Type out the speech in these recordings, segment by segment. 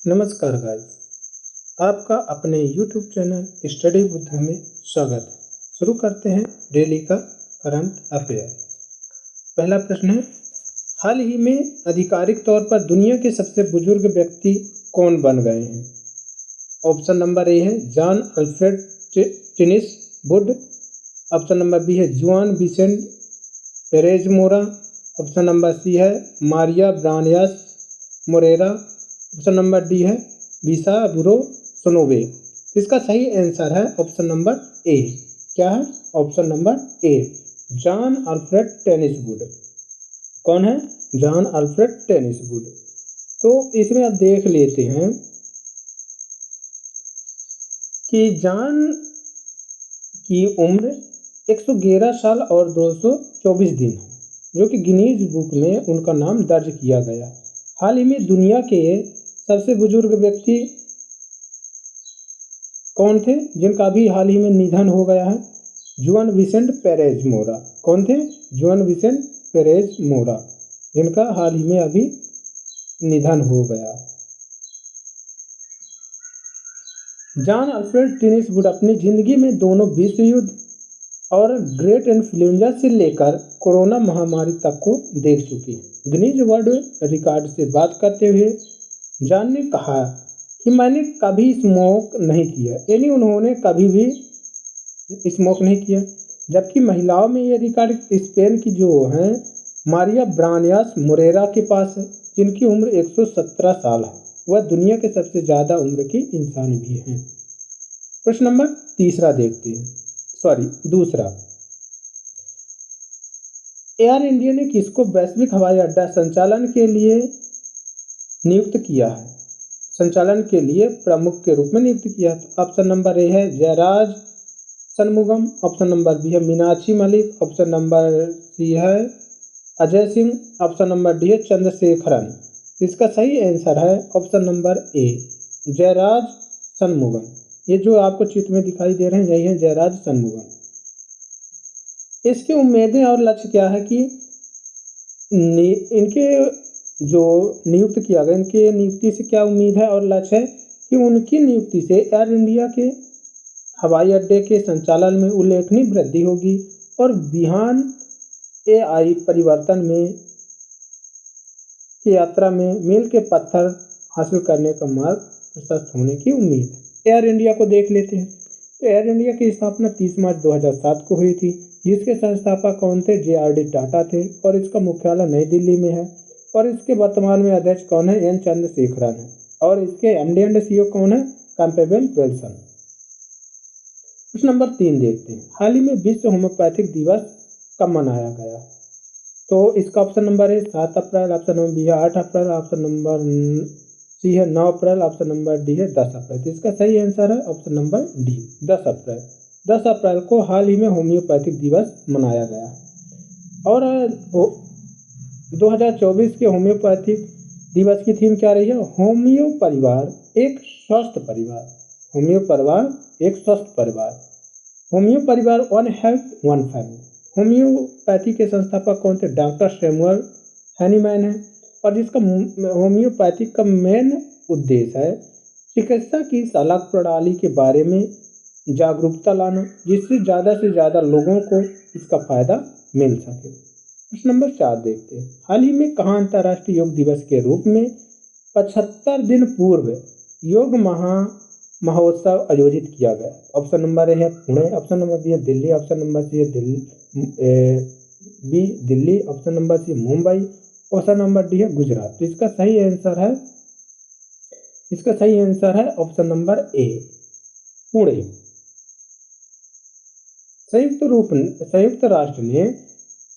नमस्कार गाइस, आपका अपने YouTube चैनल स्टडी बुद्ध में स्वागत है। शुरू करते हैं डेली का करंट अफेयर। पहला प्रश्न है, हाल ही में आधिकारिक तौर पर दुनिया के सबसे बुजुर्ग व्यक्ति कौन बन गए हैं? ऑप्शन नंबर ए है John Alfred Tinniswood. Option number B है Juan Vicente Perez Mora. Option number C है Maria Branyas Morera. Option number D है विसा बुरो सोनोवे। इसका सही आंसर है ऑप्शन नंबर ए। क्या है? Option number A, John Alfred tennis would. कौन है? John Alfred tennis would. तो इसमें आप देख लेते हैं कि जॉन की उम्र 111 साल और 224 दिन है, जो कि गिनीज बुक में उनका नाम दर्ज किया गया। हाल ही में दुनिया के सबसे बुजुर्ग व्यक्ति कौन थे जिनका अभी हाल ही में निधन हो गया है? जुआन विसेंट पेरेज मोरा। कौन थे? जुआन विसेंट पेरेज मोरा, जिनका हाल ही में अभी निधन हो गया। जॉन अल्फ्रेड टिनिस वुड अपनी जिंदगी में दोनों विश्व युद्ध और ग्रेट इन्फ्लुएंजा से लेकर कोरोना महामारी तक को देख चुके हैं। गिनीज वर्ल्ड रिकॉर्ड से बात करते हुए जॉन ने कहा कि मैंने कभी स्मोक नहीं किया, यानी उन्होंने कभी भी स्मोक नहीं किया। जबकि महिलाओं में ये रिकॉर्ड स्पेन की जो है मारिया ब्रानियास मोरेरा के पास है, जिनकी उम्र 117 साल है। वह दुनिया के सबसे ज़्यादा उम्र की इंसान भी हैं। प्रश्न नंबर दूसरा, एयर इंडिया ने किसको वैश्विक हवाई अड्डा संचालन के लिए नियुक्त किया है? संचालन के लिए प्रमुख के रूप में नियुक्त किया। ऑप्शन नंबर ए है Jayaraj Shanmugam. Option number B है Meenakshi Malik. Option number C है Ajay Singh. Option number D है चंद्रशेखरन। इसका सही आंसर है option number A, Jayaraj Shanmugam. ये जो आपको चित्र में दिखाई दे रहे हैं यही है जयराज षणमुगम। इसकी उम्मीदें और लक्ष्य क्या है कि इनके जो नियुक्त किया गया, इनके नियुक्ति से क्या उम्मीद है और लक्ष्य है कि उनकी नियुक्ति से एयर इंडिया के हवाई अड्डे के संचालन में उल्लेखनीय वृद्धि होगी और बिहान एआई परिवर्तन में की यात्रा में मील के पत्थर हासिल करने का मार्ग प्रशस्त होने की उम्मीद है। एयर इंडिया को देख लेते हैं। तो एयर इंडिया की स्थापना 30 मार्च 2007 को हुई थी, जिसके संस्थापक कौन थे? JRD टाटा थे और इसका मुख्यालय नई दिल्ली में है। और इसके वर्तमान में अध्यक्ष कौन है? एन चंद्रशेखरन है। और इसके MD एंड CEO कौन है? Campbell Wilson. प्रश्न नंबर 3 देखते हैं, हाल ही में विश्व होम्योपैथिक दिवस कब मनाया गया? तो इसका ऑप्शन नंबर है 7 अप्रैल। ऑप्शन नंबर बी है 8 अप्रैल। ऑप्शन नंबर सी है 9 अप्रैल। ऑप्शन नंबर डी है 10 अप्रैल। तो इसका सही आंसर है ऑप्शन नंबर डी, 10 अप्रैल। 10 अप्रैल को हाल ही में होम्योपैथिक दिवस मनाया गया। और 2024 के होम्योपैथिक दिवस की थीम क्या रही है? होम्यो परिवार एक स्वस्थ परिवार। होम्यो परिवार एक स्वस्थ परिवार। होम्यो परिवार, one health one family. Homeopathy के संस्थापक कौन थे? डॉक्टर सैमुअल हैनीमैन है। और जिसका होम्योपैथी का मेन उद्देश्य है चिकित्सा की सलाह प्रणाली के बारे में जागरूकता लाना, जिससे से ज़्यादा लोगों को इसका फायदा मिल सके। प्रश्न नंबर 4 देखते हैं, हाल ही में कहाँ अंतर्राष्ट्रीय योग दिवस के रूप में 75 दिन पूर्व योग महोत्सव आयोजित किया गया? ऑप्शन नंबर ए है पुणे। ऑप्शन नंबर बी है दिल्ली। ऑप्शन नंबर सी है Delhi. Option number C Mumbai. Option number D है गुजरात। तो इसका सही आंसर है ऑप्शन नंबर ए, पुणे। संयुक्त राष्ट्र ने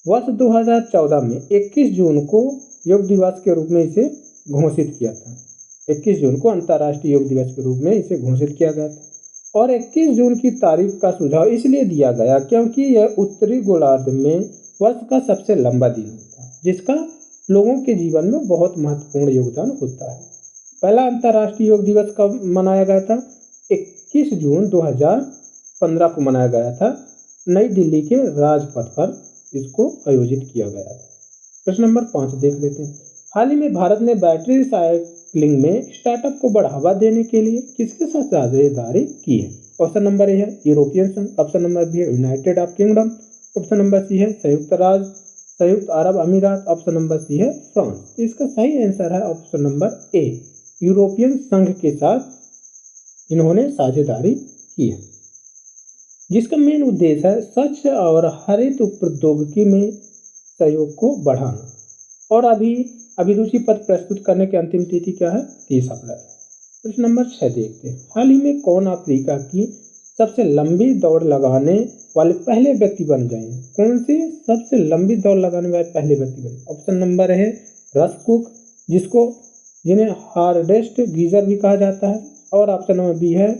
वर्ष 2014 में 21 जून को योग दिवस के रूप में इसे घोषित किया था। 21 जून को अंतर्राष्ट्रीय योग दिवस के रूप में इसे घोषित किया गया था। और 21 जून की तारीख का सुझाव इसलिए दिया गया क्योंकि यह उत्तरी गोलार्ध में वर्ष का सबसे लंबा दिन होता है, जिसका लोगों के जीवन में बहुत महत्वपूर्ण योगदान होता है। पहला अंतर्राष्ट्रीय योग दिवस कब मनाया गया था? 21 जून 2015 को मनाया गया था। नई दिल्ली के राजपथ पर इसको आयोजित किया गया था। प्रश्न नंबर 5 देख लेते हैं, हाल ही में भारत ने बैटरी लिंग में स्टार्टअप को बढ़ावा देने के लिए किसके साथ साझेदारी की है? ऑप्शन नंबर ए है यूरोपियन संघ, ऑप्शन नंबर बी है United Arab Kingdom, option number C है संयुक्त अरब अमीरात, ऑप्शन नंबर सी है फ्रांस। तो इसका सही आंसर है ऑप्शन नंबर ए, यूरोपियन संघ के साथ इन्होंने साझेदारी की है, जिसका मेन उद्देश्य है स्वच्छ और हरित प्रौद्योगिकी में सहयोग को बढ़ाना। और अभिरुचि पत्र प्रस्तुत करने की अंतिम तिथि क्या है? 30 अप्रैल। प्रश्न नंबर 6 देखते हैं, हाल ही में कौन अफ्रीका की सबसे लंबी दौड़ लगाने वाले पहले व्यक्ति बन गए हैं? कौन से सबसे लंबी दौड़ लगाने वाले पहले व्यक्ति बने? ऑप्शन नंबर है रस कुक, जिन्हें हार्डेस्ट गीजर भी कहा जाता है, और ऑप्शन नंबर बी है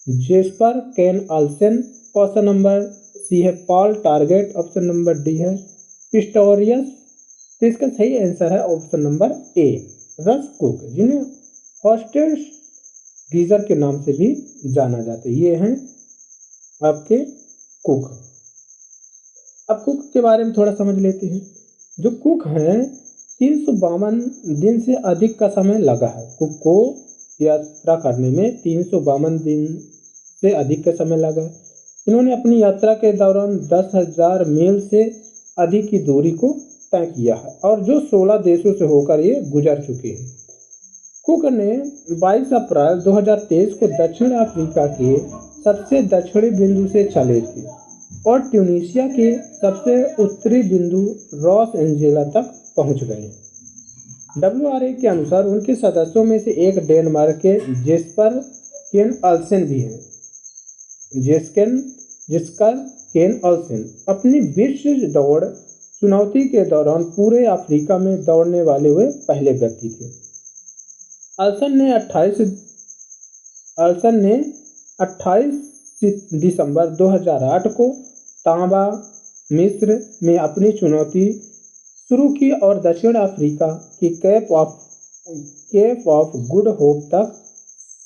जेस्पर केन आल्सन, ऑप्शन नंबर सी है Paul target, option number D है पिस्टोरियस। तो इसका सही आंसर है ऑप्शन नंबर ए, रस कुक, जिन्हें हॉस्टेस गीजर के नाम से भी जाना जाता है। ये हैं आपके कुक। अब कुक के बारे में थोड़ा समझ लेते हैं। जो कुक हैं 352 दिन से अधिक का समय लगा है कुक को यात्रा करने में, 352 दिन से अधिक का समय लगा है। इन्होंने अपनी यात्रा के दौरान 10,000 मील से अधिक की दूरी को तय किया है, और जो 16 देशों से होकर ये गुजर चुके हैं। कुक ने 22 अप्रैल 2023 को दक्षिण अफ्रीका के सबसे दक्षिणी बिंदु से चले थे और ट्यूनीशिया के सबसे उत्तरी बिंदु रॉस एंजेला तक पहुंच गए। WRA के अनुसार उनके सदस्यों में से एक डेनमार्क के जेस्पर केन आल्सन भी हैं। जेस्पर केन आल्सन अपनी विश्व दौड़ चुनौती के दौरान पूरे अफ्रीका में दौड़ने वाले हुए पहले व्यक्ति थे। आल्सन ने 28 दिसंबर 2008 को तांबा मिस्र में अपनी चुनौती शुरू की और दक्षिण अफ्रीका की केप ऑफ गुड होप तक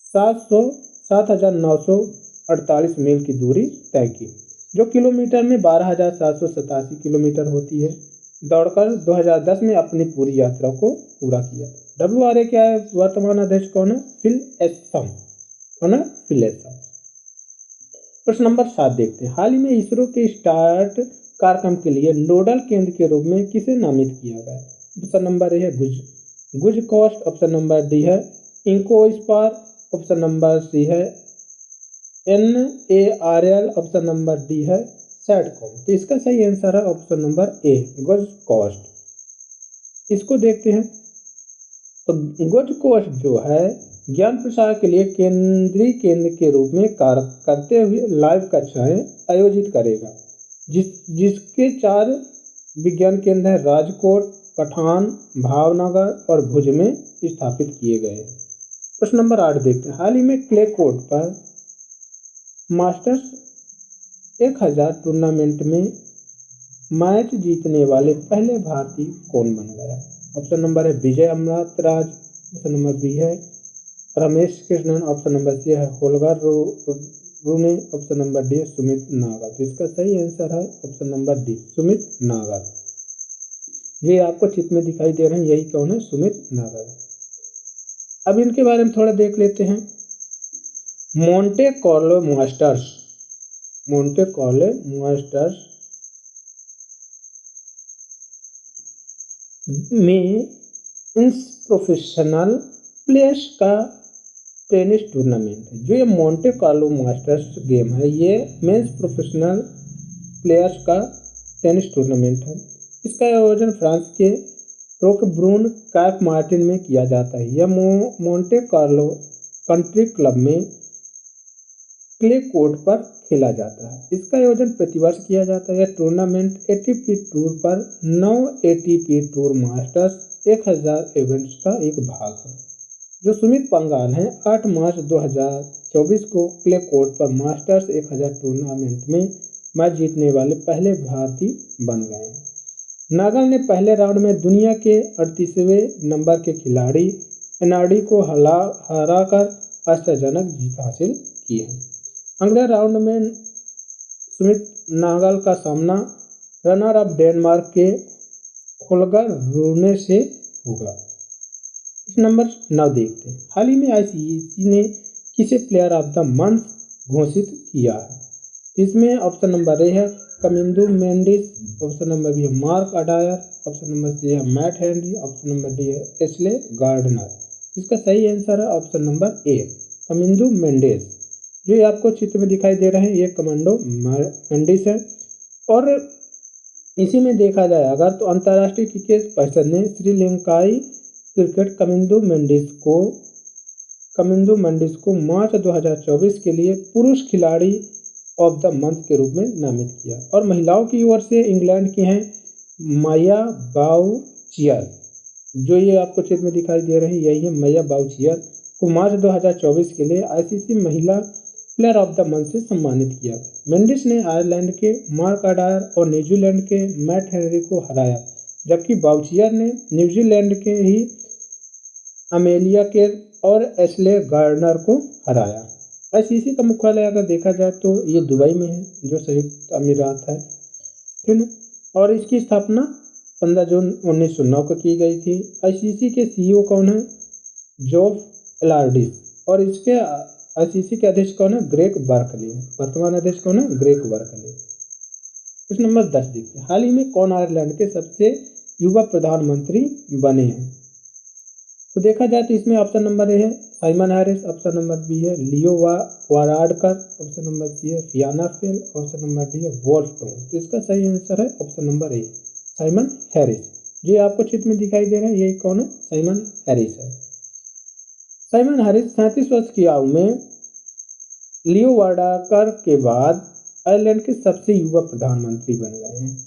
7,948 मील की दूरी तय की, जो किलोमीटर में 12,787 किलोमीटर होती है। दौड़कर 2010 में अपनी पूरी यात्रा को पूरा किया। WRA क्या है? वर्तमान अध्यक्ष कौन है? फिल एसम। प्रश्न नंबर 7 देखते हैं, हाल ही में इसरो के स्टार्ट कार्यक्रम के लिए नोडल केंद्र के रूप में किसे नामित किया गया? ऑप्शन नंबर ए है गुज कॉस्ट, ऑप्शन नंबर डी है इंकोस्पार, ऑप्शन नंबर सी है NARL, ऑप्शन नंबर डी है सैटकॉम। तो इसका सही आंसर है ऑप्शन नंबर ए, गुज कॉस्ट। इसको देखते हैं, तो गुज कॉस्ट जो है ज्ञान प्रसार के लिए केंद्रीय केंद्र के रूप में कार्य करते हुए लाइव कक्षाएं आयोजित करेगा, जिसके 4 विज्ञान केंद्र हैं राजकोट, पठान, भावनगर और भुज में स्थापित किए गए। प्रश्न नंबर 8 देखते हैं, हाल ही में क्ले कोर्ट पर मास्टर्स 1000 टूर्नामेंट में मैच जीतने वाले पहले भारतीय कौन बन गया? ऑप्शन नंबर है विजय अमृत राज, ऑप्शन नंबर बी है Ramesh Krishnan, option number C है Holger Rune, option number D Sumit Nagal. तो इसका सही आंसर है option number D, Sumit Nagal. ये आपको चित्र में दिखाई दे रहे हैं, यही कौन है? सुमित नागल। अब इनके बारे में थोड़ा देख लेते हैं। मोंटे कार्लो मास्टर्स में प्रोफेशनल प्लेयर्स का टेनिस टूर्नामेंट है। जो ये मोंटे कार्लो मास्टर्स गेम है, ये मेंस प्रोफेशनल प्लेयर्स का टेनिस टूर्नामेंट है। इसका आयोजन फ्रांस के रोक्ब्रून कैप मार्टिन में किया जाता है। यह मोंटे कार्लो कंट्री क्लब में क्ले कोर्ट पर खेला जाता है। इसका आयोजन प्रतिवर्ष किया जाता है। यह टूर्नामेंट ATP टूर पर 9 ATP टूर मास्टर्स 1000 इवेंट्स का एक भाग है। जो सुमित पंगाल हैं 8 मार्च 2024 को क्ले कोर्ट पर मास्टर्स 1000 टूर्नामेंट में मैच जीतने वाले पहले भारतीय बन गए। नागल ने पहले राउंड में दुनिया के 38वें नंबर के खिलाड़ी एनाडी को हराकर आश्चर्यजनक जीत हासिल की है। अगले राउंड में सुमित नागल का सामना रनर अप डेनमार्क के होलगर रूने से होगा। प्रश्न नंबर 9 देखते हैं। हाल ही में आईसीसी ने किसे प्लेयर ऑफ द मंथ घोषित किया है? इसमें ऑप्शन नंबर ए है Kamindu Mendis, option number B है Mark Adair, option number C है Matt Henry, option number D है एशले गार्डनर। इसका सही आंसर है option number A Kamindu Mendis. जो ये आपको चित्र में दिखाई दे रहे हैं ये कमांडो मेंडिस है। और इसी में देखा जाए अगर तो अंतर्राष्ट्रीय क्रिकेट परिषद ने श्रीलंकाई क्रिकेट कमिंदू मेंडिस को मार्च 2024 के लिए पुरुष खिलाड़ी ऑफ द मंथ के रूप में नामित किया। और महिलाओं की ओर से इंग्लैंड की हैं माया बाउचियर, जो ये आपको चित्र में दिखाई दे रही है यही है माया बाउचियर, को मार्च 2024 के लिए आईसीसी महिला प्लेयर ऑफ द मंथ से सम्मानित किया। मेंडिस ने आयरलैंड के मार्क अडायर और न्यूजीलैंड के मैट हेनरी को हराया, जबकि बाउचियर ने न्यूजीलैंड के ही अमेलिया के और एशले गार्डनर को हराया। आईसीसी का मुख्यालय अगर देखा जाए तो ये दुबई में है, जो संयुक्त अमीरात है, ठीक है। और इसकी स्थापना 15 जून 1909 को की गई थी। आईसीसी के सीईओ कौन है? जोफ एलार्डिस। और इसके आईसीसी के अध्यक्ष कौन है? Greg Berkeley. वर्तमान अध्यक्ष कौन है? Greg Berkeley. प्रश्न नंबर 10 देखते हैं। हाल ही में कौन आयरलैंड के सबसे युवा प्रधानमंत्री बने हैं? तो देखा जाए तो इसमें ऑप्शन नंबर ए है Simon Harris, option number B है Leo Varadkar, option number C है Fianna Fail, option number D है वोल्फ टोन। तो इसका सही आंसर है option number A Simon Harris. जो आपको चित्र में दिखाई दे रहा है यही कौन है? साइमन हैरिस है। साइमन हैरिस 37 वर्ष की आयु में लियो वाराडकर के बाद आयरलैंड के सबसे युवा प्रधानमंत्री बन गए हैं।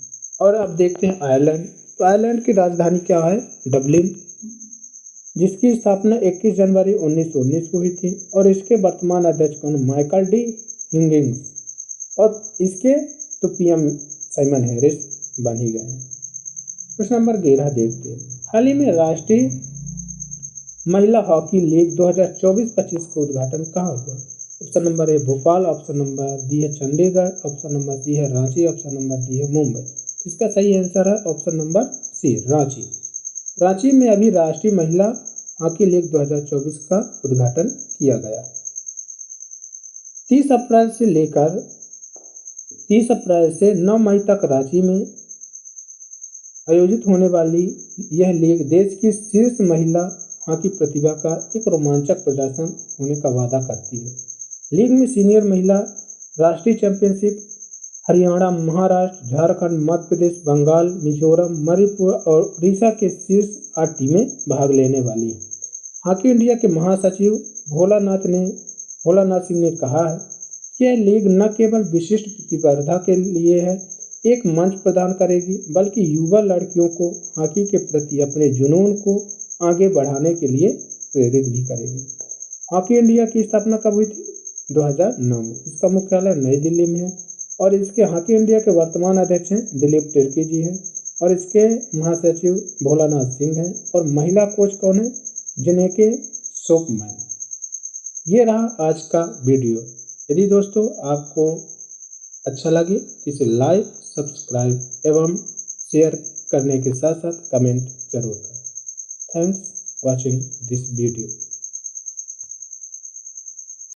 और अब देखते हैं आयरलैंड। तो आयरलैंड की राजधानी क्या है? डबलिन, जिसकी स्थापना 21 जनवरी 1919 को हुई थी। और इसके वर्तमान अध्यक्ष कौन? Michael D Higgins. और इसके तो पीएम साइमन हैरिस बन ही गए। प्रश्न नंबर 11 देखते हैं। हाल ही में राष्ट्रीय महिला हॉकी लीग 2024-25 का उद्घाटन कहाँ हुआ? Option number A Bhopal, option number B है चंडीगढ़, ऑप्शन नंबर सी है रांची, ऑप्शन नंबर डी है मुंबई। इसका सही आंसर है option number C Ranchi. Ranchi में अभी राष्ट्रीय महिला हॉकी लीग 2024 का उद्घाटन किया गया। 30 अप्रैल से 9 मई तक रांची में आयोजित होने वाली यह लीग देश की शीर्ष महिला हॉकी प्रतिभा का एक रोमांचक प्रदर्शन होने का वादा करती है। लीग में सीनियर महिला राष्ट्रीय चैंपियनशिप हरियाणा, महाराष्ट्र, झारखंड, मध्य प्रदेश, बंगाल, मिजोरम, मणिपुर और उड़ीसा के शीर्ष 8 टीमें भाग लेने वाली हैं। हॉकी इंडिया के महासचिव भोलानाथ सिंह ने कहा है कि यह लीग न केवल विशिष्ट प्रतिस्पर्धा के लिए है एक मंच प्रदान करेगी, बल्कि युवा लड़कियों को हॉकी के प्रति अपने जुनून को आगे बढ़ाने के लिए प्रेरित भी करेगी। हॉकी इंडिया की स्थापना कब हुई थी? 2009 में। इसका मुख्यालय नई दिल्ली में है। और इसके हॉकी इंडिया के वर्तमान अध्यक्ष हैं दिलीप तिर्की जी हैं। और इसके महासचिव भोलानाथ सिंह हैं। और महिला कोच कौन है? जिनेके सोपमैन। ये रहा आज का वीडियो। यदि दोस्तों आपको अच्छा लगे तो इसे लाइक, सब्सक्राइब एवं शेयर करने के साथ साथ कमेंट जरूर करें। Thanks watching this video.